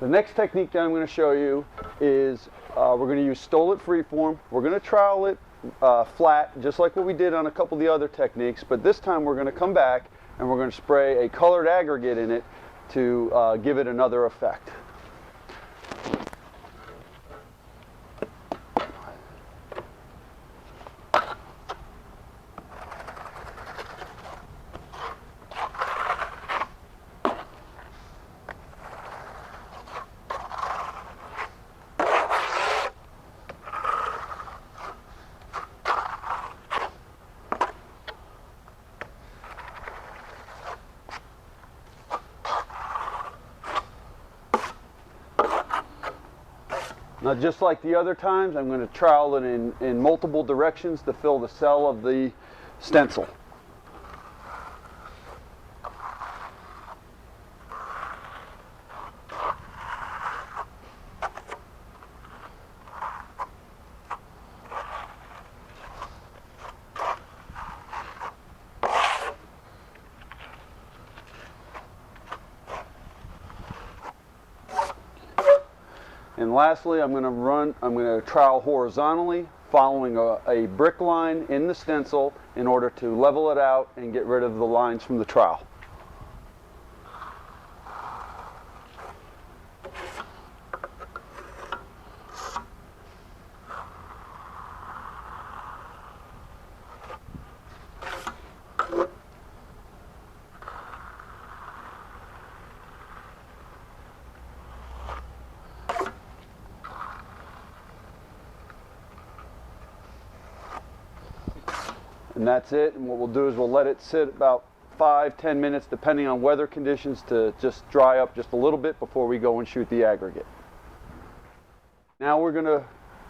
The next technique that I'm going to show you is we're going to use Stole It freeform. We're going to trowel it flat, just like what we did on a couple of the other techniques, but this time we're going to come back and we're going to spray a colored aggregate in it to give it another effect. Now, just like the other times, I'm going to trowel it in multiple directions to fill the cell of the stencil. And lastly, I'm going to trowel horizontally, following a brick line in the stencil in order to level it out and get rid of the lines from the trowel. And that's it, and what we'll do is we'll let it sit about 5-10 minutes depending on weather conditions to just dry up just a little bit before we go and shoot the aggregate. Now we're going to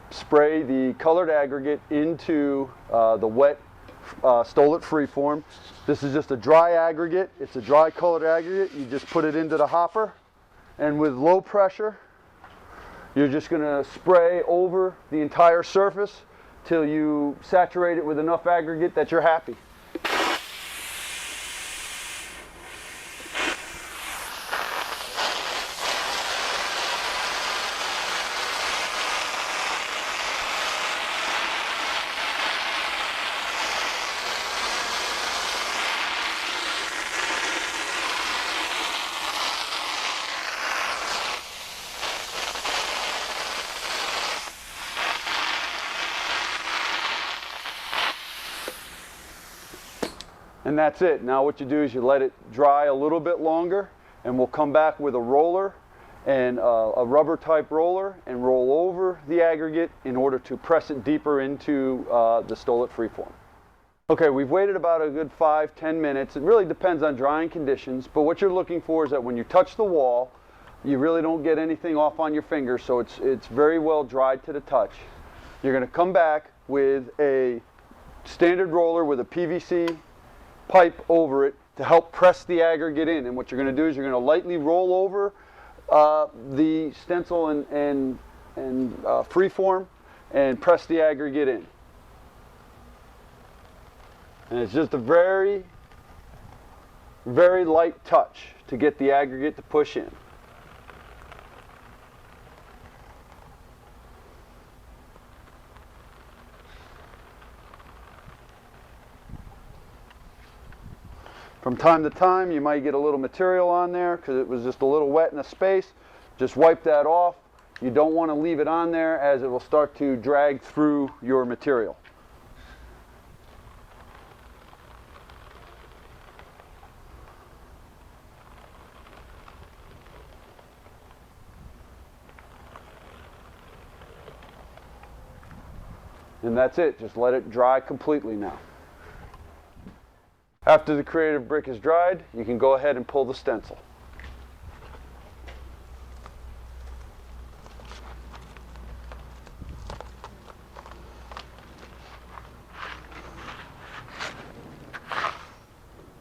spray the colored aggregate into the wet Stole It freeform. This is just a dry aggregate. It's a dry colored aggregate. You just put it into the hopper, and with low pressure you're just going to spray over the entire surface till you saturate it with enough aggregate that you're happy. And that's it. Now what you do is you let it dry a little bit longer, and we'll come back with a roller and a rubber type roller and roll over the aggregate in order to press it deeper into the Stole It freeform. Okay, we've waited about a good 5-10 minutes. It really depends on drying conditions, but what you're looking for is that when you touch the wall, you really don't get anything off on your fingers, so it's very well dried to the touch. You're going to come back with a standard roller with a PVC pipe over it to help press the aggregate in, and what you're going to do is you're going to lightly roll over the stencil and freeform and press the aggregate in. And it's just a very, very light touch to get the aggregate to push in. From time to time, you might get a little material on there because it was just a little wet in a space. Just wipe that off. You don't want to leave it on there, as it will start to drag through your material. And that's it. Just let it dry completely now. After the creative brick is dried, you can go ahead and pull the stencil.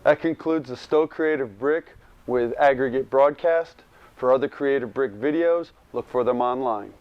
That concludes the Stow Creative Brick with Aggregate broadcast. For other Creative Brick videos, look for them online.